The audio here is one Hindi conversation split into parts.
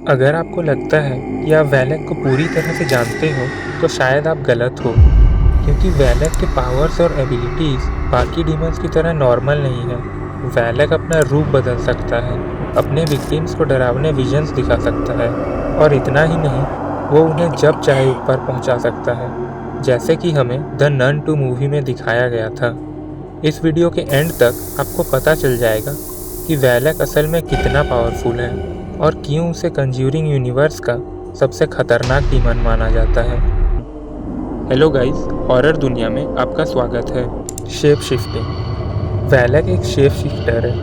अगर आपको लगता है कि आप वैलेक को पूरी तरह से जानते हो तो शायद आप गलत हो, क्योंकि वैलेक के पावर्स और एबिलिटीज़ बाकी डीमंस की तरह नॉर्मल नहीं है। वैलेक अपना रूप बदल सकता है, अपने विक्टिम्स को डरावने विजन्स दिखा सकता है और इतना ही नहीं, वो उन्हें जब चाहे ऊपर पहुंचा सकता है, जैसे कि हमें द नन 2 मूवी में दिखाया गया था। इस वीडियो के एंड तक आपको पता चल जाएगा कि वैलेक असल में कितना पावरफुल है और क्यों उसे कंज्यूरिंग यूनिवर्स का सबसे खतरनाक डीमन माना जाता है। हेलो गाइस, हॉरर दुनिया में आपका स्वागत है। Shape shifting. वैलेक एक शेप शिफ्टर है,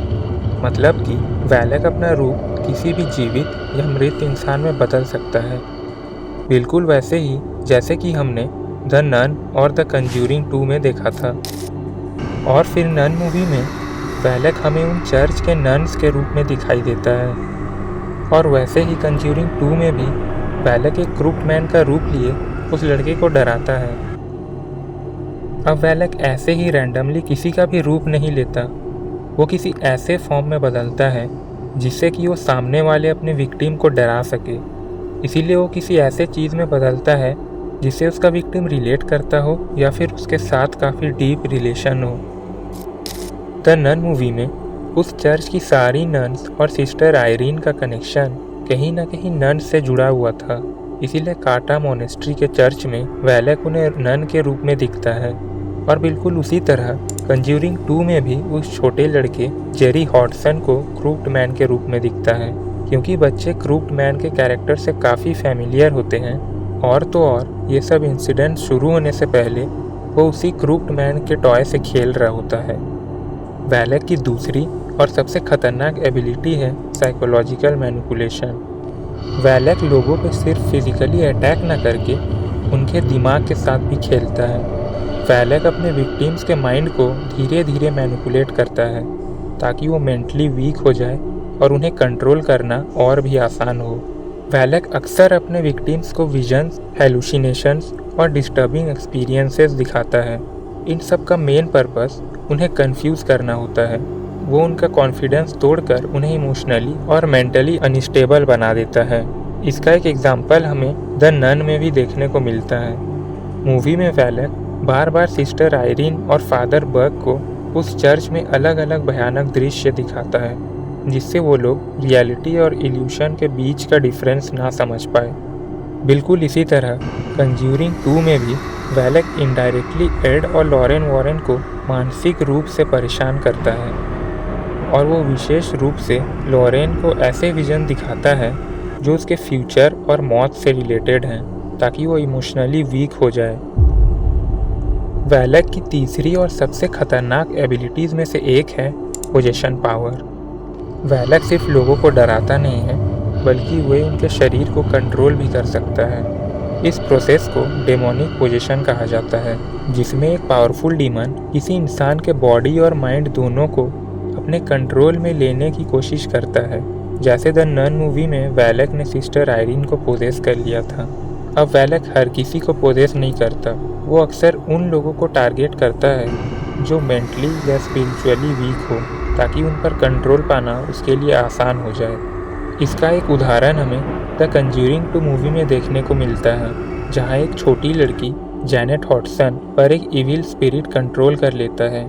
मतलब कि वैलेक अपना रूप किसी भी जीवित या मृत इंसान में बदल सकता है, बिल्कुल वैसे ही जैसे कि हमने द नन और द कंज्यूरिंग 2 में देखा था। और फिर नन मूवी में वैलेक हमें उन चर्च के नन्स के रूप में दिखाई देता है, और वैसे ही कंज्यूरिंग 2 में भी वैलेक एक क्रूप्ड मैन का रूप लिए उस लड़के को डराता है। अब वैलेक ऐसे ही रैंडमली किसी का भी रूप नहीं लेता, वो किसी ऐसे फॉर्म में बदलता है जिससे कि वो सामने वाले अपने विक्टिम को डरा सके। इसीलिए वो किसी ऐसे चीज़ में बदलता है जिससे उसका विक्टिम रिलेट करता हो या फिर उसके साथ काफ़ी डीप रिलेशन हो। द नन मूवी में उस चर्च की सारी नन्स और सिस्टर आयरीन का कनेक्शन कहीं ना कहीं नन्स से जुड़ा हुआ था, इसीलिए काटा मोनेस्ट्री के चर्च में वैलेक उन्हें नन के रूप में दिखता है। और बिल्कुल उसी तरह कंज्यूरिंग 2 में भी उस छोटे लड़के जेरी हॉडसन को क्रूप्ड मैन के रूप में दिखता है, क्योंकि बच्चे क्रूप्ड मैन के कैरेक्टर से काफ़ी फैमिलियर होते हैं। और तो और ये सब इंसिडेंट शुरू होने से पहले वो उसी क्रूप्ड मैन के टॉय से खेल रहा होता है। वैलेक की दूसरी और सबसे खतरनाक एबिलिटी है साइकोलॉजिकल मैनिपुलेशन। वैलेक लोगों पे सिर्फ फिजिकली अटैक न करके उनके दिमाग के साथ भी खेलता है। वैलेक अपने विक्टिम्स के माइंड को धीरे धीरे मैनिपुलेट करता है ताकि वो मेंटली वीक हो जाए और उन्हें कंट्रोल करना और भी आसान हो। वैलेक अक्सर अपने विक्टिम्स को विजन्स, हेलुसिनेशंस और डिस्टर्बिंग एक्सपीरियंसेस दिखाता है। इन सब का मेन पर्पस उन्हें कंफ्यूज करना होता है। वो उनका कॉन्फिडेंस तोड़कर उन्हें इमोशनली और मेंटली अनस्टेबल बना देता है। इसका एक एग्जाम्पल हमें द नन में भी देखने को मिलता है। मूवी में वैलेक बार बार सिस्टर आयरीन और फादर बर्ग को उस चर्च में अलग अलग भयानक दृश्य दिखाता है, जिससे वो लोग रियलिटी और इल्यूशन के बीच का डिफरेंस ना समझ पाए। बिल्कुल इसी तरह कंज्यूरिंग 2 में भी वैलेक इनडायरेक्टली एड और लॉरेन वॉरेन को मानसिक रूप से परेशान करता है, और वो विशेष रूप से लॉरेन को ऐसे विजन दिखाता है जो उसके फ्यूचर और मौत से रिलेटेड हैं, ताकि वो इमोशनली वीक हो जाए। वैलेक की तीसरी और सबसे खतरनाक एबिलिटीज़ में से एक है पोजेशन पावर। वैलेक सिर्फ लोगों को डराता नहीं है, बल्कि वह उनके शरीर को कंट्रोल भी कर सकता है। इस प्रोसेस को डेमोनिक पोजेशन कहा जाता है, जिसमें एक पावरफुल डीमन किसी इंसान के बॉडी और माइंड दोनों को अपने कंट्रोल में लेने की कोशिश करता है। जैसे द नन मूवी में वैलेक ने सिस्टर आयरीन को पोजेस कर लिया था। अब वैलेक हर किसी को पोजेस नहीं करता, वो अक्सर उन लोगों को टारगेट करता है जो मेंटली या स्पिरिचुअली वीक हो, ताकि उन पर कंट्रोल पाना उसके लिए आसान हो जाए। इसका एक उदाहरण हमें द कंज्यूरिंग 2 मूवी में देखने को मिलता है, जहां एक छोटी लड़की जैनेट हॉडसन पर एक इविल स्पिरिट कंट्रोल कर लेता है।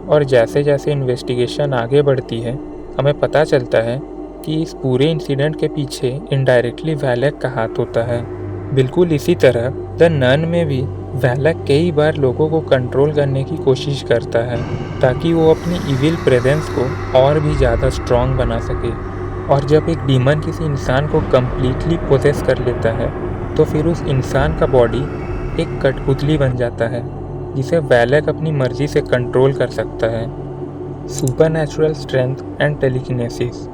और जैसे जैसे इन्वेस्टिगेशन आगे बढ़ती है, हमें पता चलता है कि इस पूरे इंसिडेंट के पीछे इनडायरेक्टली वैलेक का हाथ होता है। बिल्कुल इसी तरह द नन में भी वैलेक कई बार लोगों को कंट्रोल करने की कोशिश करता है, ताकि वो अपनी इविल प्रेजेंस को और भी ज़्यादा स्ट्रॉन्ग बना सके। और जब एक डीमन किसी इंसान को कम्प्लीटली पोजेस कर लेता है, तो फिर उस इंसान का बॉडी एक कठपुतली बन जाता है, जिसे वैलेक अपनी मर्जी से कंट्रोल कर सकता है। सुपरनैचुरल स्ट्रेंथ एंड टेलीकिनेसिस,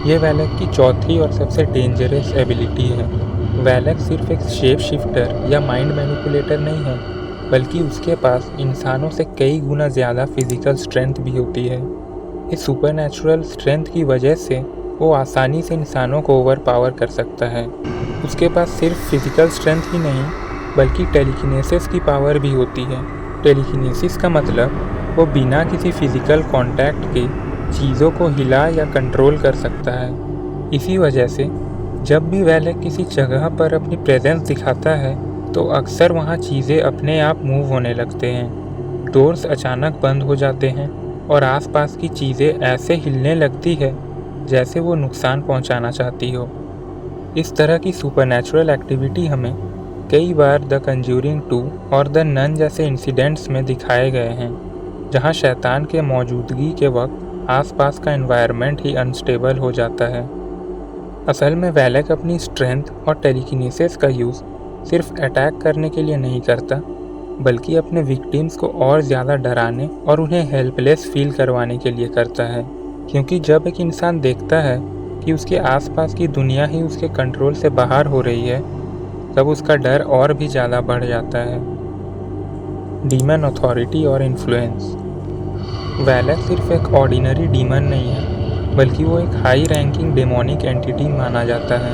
ये वैलेक की चौथी और सबसे डेंजरस एबिलिटी है। वैलेक सिर्फ एक शेप शिफ्टर या माइंड मैनिपुलेटर नहीं है, बल्कि उसके पास इंसानों से कई गुना ज़्यादा फिजिकल स्ट्रेंथ भी होती है। इस सुपरनैचुरल स्ट्रेंथ की वजह से वो आसानी से इंसानों को ओवरपावर कर सकता है। उसके पास सिर्फ फिजिकल स्ट्रेंथ ही नहीं, बल्कि टेलीकिनेसिस की पावर भी होती है। टेलीकिनेसिस का मतलब वो बिना किसी फिजिकल कांटेक्ट के चीज़ों को हिला या कंट्रोल कर सकता है। इसी वजह से जब भी वैलेक किसी जगह पर अपनी प्रेजेंस दिखाता है तो अक्सर वहाँ चीज़ें अपने आप मूव होने लगते हैं, डोर्स अचानक बंद हो जाते हैं और आसपास की चीज़ें ऐसे हिलने लगती है जैसे वो नुकसान पहुंचाना चाहती हो। इस तरह की सुपरनैचुरल एक्टिविटी हमें कई बार द कंज्यूरिंग 2 और द नन जैसे इंसिडेंट्स में दिखाए गए हैं, जहां शैतान के मौजूदगी के वक्त आसपास का एनवायरनमेंट ही अनस्टेबल हो जाता है। असल में वैलेक अपनी स्ट्रेंथ और टेलीकिनेसिस का यूज़ सिर्फ अटैक करने के लिए नहीं करता, बल्कि अपने विक्टिम्स को और ज़्यादा डराने और उन्हें हेल्पलेस फील करवाने के लिए करता है। क्योंकि जब एक इंसान देखता है कि उसके आसपास की दुनिया ही उसके कंट्रोल से बाहर हो रही है, तब उसका डर और भी ज़्यादा बढ़ जाता है। डीमन अथॉरिटी और इन्फ्लुएंस। वैलेक सिर्फ एक ऑर्डिनरी डीमन नहीं है, बल्कि वो एक हाई रैंकिंग डेमोनिक एंटिटी माना जाता है।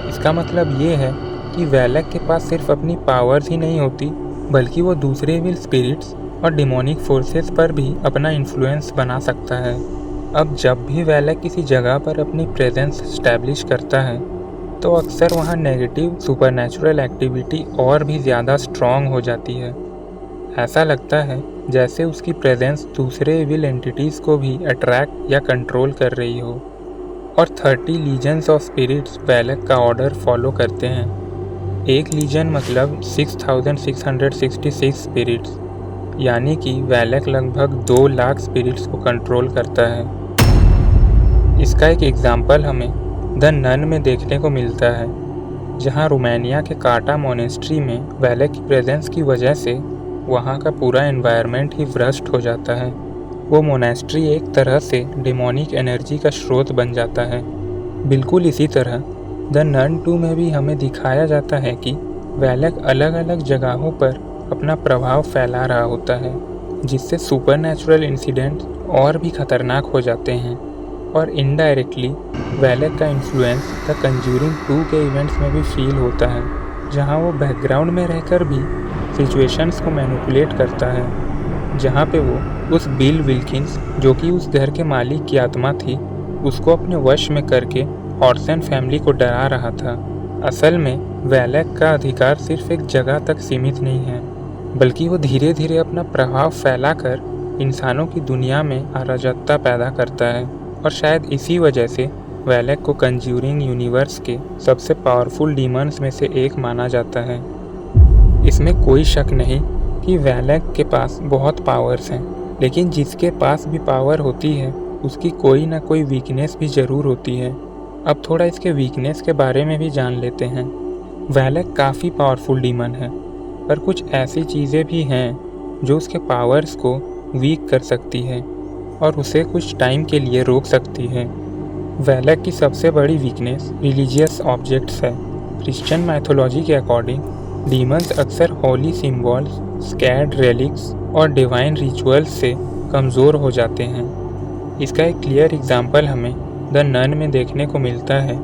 इसका मतलब ये है कि वैलेक के पास सिर्फ अपनी पावर्स ही नहीं होती, बल्कि वो दूसरे विल स्पिरिट्स और डेमोनिक फोर्सेस पर भी अपना इन्फ्लुएंस बना सकता है। अब जब भी वैलेक किसी जगह पर अपनी प्रेजेंस एस्टैब्लिश करता है तो अक्सर वहाँ नेगेटिव सुपरनैचुरल एक्टिविटी और भी ज़्यादा स्ट्रॉन्ग हो जाती है। ऐसा लगता है जैसे उसकी प्रेजेंस दूसरे विल एंटिटीज़ को भी अट्रैक्ट या कंट्रोल कर रही हो। और 30 लीजन्स ऑफ स्पिरिट्स वैलेक का ऑर्डर फॉलो करते हैं। एक लीजन मतलब 6666 स्पिरिट्स, यानी कि वैलेक लगभग 2 लाख स्पिरिट्स को कंट्रोल करता है। इसका एक एग्जाम्पल हमें द नन में देखने को मिलता है, जहां रोमानिया के काटा मोनेस्ट्री में वैलेक की प्रेजेंस की वजह से वहां का पूरा एनवायरनमेंट ही भ्रष्ट हो जाता है। वो मोनेस्ट्री एक तरह से डेमोनिक एनर्जी का स्रोत बन जाता है। बिल्कुल इसी तरह द नन 2 में भी हमें दिखाया जाता है कि वैलेक अलग अलग जगहों पर अपना प्रभाव फैला रहा होता है, जिससे सुपरनैचुरल इंसिडेंट्स और भी खतरनाक हो जाते हैं। और इनडायरेक्टली वैलेक का इन्फ्लुएंस द कंज्यूरिंग 2 के इवेंट्स में भी फील होता है, जहां वो बैकग्राउंड में रहकर भी सिचुएशंस को मैनिपुलेट करता है। जहां पे वो उस बिल विल्किंस, जो कि उस घर के मालिक की आत्मा थी, उसको अपने वश में करके हॉर्सन फैमिली को डरा रहा था। असल में वैलेक का अधिकार सिर्फ एक जगह तक सीमित नहीं है, बल्कि वो धीरे धीरे अपना प्रभाव फैलाकर इंसानों की दुनिया में अराजकता पैदा करता है। और शायद इसी वजह से वैलेक को कंज्यूरिंग यूनिवर्स के सबसे पावरफुल डीमंस में से एक माना जाता है। इसमें कोई शक नहीं कि वैलेक के पास बहुत पावर्स हैं, लेकिन जिसके पास भी पावर होती है उसकी कोई ना कोई वीकनेस भी ज़रूर होती है। अब थोड़ा इसके वीकनेस के बारे में भी जान लेते हैं। वैलेक काफ़ी पावरफुल डीमन है, पर कुछ ऐसी चीज़ें भी हैं जो उसके पावर्स को वीक कर सकती है और उसे कुछ टाइम के लिए रोक सकती है। वैलेक की सबसे बड़ी वीकनेस रिलीजियस ऑब्जेक्ट्स है। क्रिश्चियन माइथोलॉजी के अकॉर्डिंग डीमंस अक्सर होली सिम्बॉल्स, स्कैर्ड रेलिक्स और डिवाइन रिचुअल्स से कमज़ोर हो जाते हैं। इसका एक क्लियर एग्जाम्पल हमें द नन में देखने को मिलता है,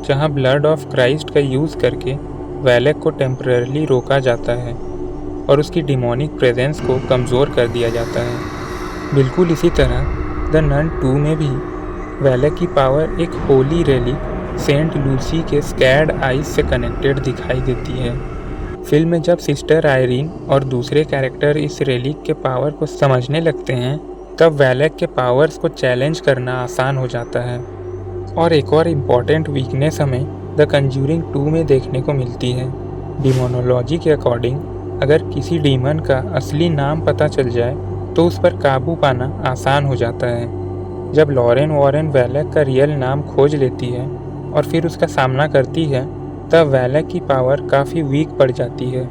जहां ब्लड ऑफ क्राइस्ट का यूज़ करके वैलेक को टेम्पररीली रोका जाता है और उसकी डिमोनिक प्रेजेंस को कमज़ोर कर दिया जाता है। बिल्कुल इसी तरह द नन 2 में भी वैलेक की पावर एक होली रेलिक सेंट लूसी के स्कैर्ड आइज से कनेक्टेड दिखाई देती है। फिल्म में जब सिस्टर आयरीन और दूसरे कैरेक्टर इस रेलिक के पावर को समझने लगते हैं, तब वैलेक के पावर्स को चैलेंज करना आसान हो जाता है। और एक और इम्पॉर्टेंट वीकनेस हमें द कंज्यूरिंग 2 में देखने को मिलती है। डिमोनोलॉजी के अकॉर्डिंग अगर किसी डीमन का असली नाम पता चल जाए तो उस पर काबू पाना आसान हो जाता है। जब लॉरेन वॉरेन वैलेक का रियल नाम खोज लेती है और फिर उसका सामना करती है, तब वैलेक की पावर काफ़ी वीक पड़ जाती है।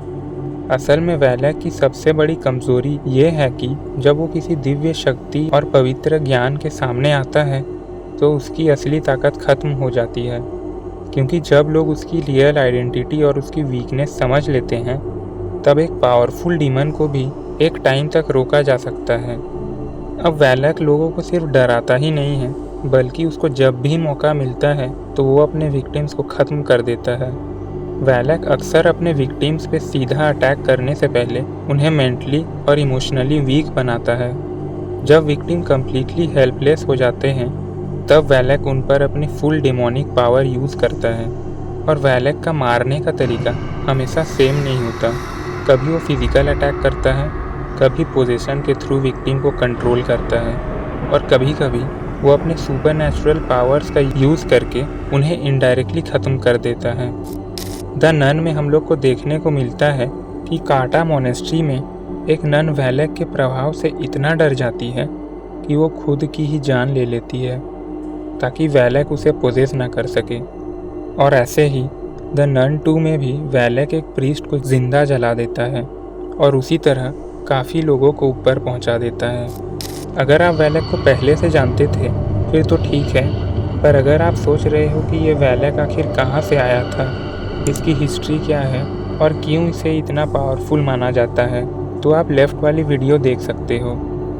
असल में वैलेक की सबसे बड़ी कमज़ोरी ये है कि जब वो किसी दिव्य शक्ति और पवित्र ज्ञान के सामने आता है तो उसकी असली ताकत ख़त्म हो जाती है, क्योंकि जब लोग उसकी रियल आइडेंटिटी और उसकी वीकनेस समझ लेते हैं, तब एक पावरफुल डीमन को भी एक टाइम तक रोका जा सकता है। अब वैलेक लोगों को सिर्फ डराता ही नहीं है, बल्कि उसको जब भी मौका मिलता है तो वो अपने विक्टिम्स को ख़त्म कर देता है। वैलेक अक्सर अपने विक्टिम्स पे सीधा अटैक करने से पहले उन्हें मेंटली और इमोशनली वीक बनाता है। जब विक्टिम कम्प्लीटली हेल्पलेस हो जाते हैं तब वैलेक उन पर अपनी फुल डेमोनिक पावर यूज़ करता है। और वैलेक का मारने का तरीका हमेशा सेम नहीं होता। कभी वो फिज़िकल अटैक करता है, कभी पोजेशन के थ्रू विक्टिम को कंट्रोल करता है, और कभी-कभी वो अपने सुपरनैचुरल पावर्स का यूज़ करके उन्हें इनडायरेक्टली ख़त्म कर देता है। द नन में हम लोग को देखने को मिलता है कि काटा मोनेस्ट्री में एक नन वैलेक के प्रभाव से इतना डर जाती है कि वो खुद की ही जान ले लेती है ताकि वैलेक उसे पोजेस ना कर सके। और ऐसे ही द नन 2 में भी वैलेक एक प्रीस्ट को जिंदा जला देता है और उसी तरह काफ़ी लोगों को ऊपर पहुंचा देता है। अगर आप वैलेक को पहले से जानते थे फिर तो ठीक है, पर अगर आप सोच रहे हो कि ये वैलेक आखिर कहाँ से आया था, इसकी हिस्ट्री क्या है और क्यों इसे इतना पावरफुल माना जाता है, तो आप लेफ़्ट वाली वीडियो देख सकते हो।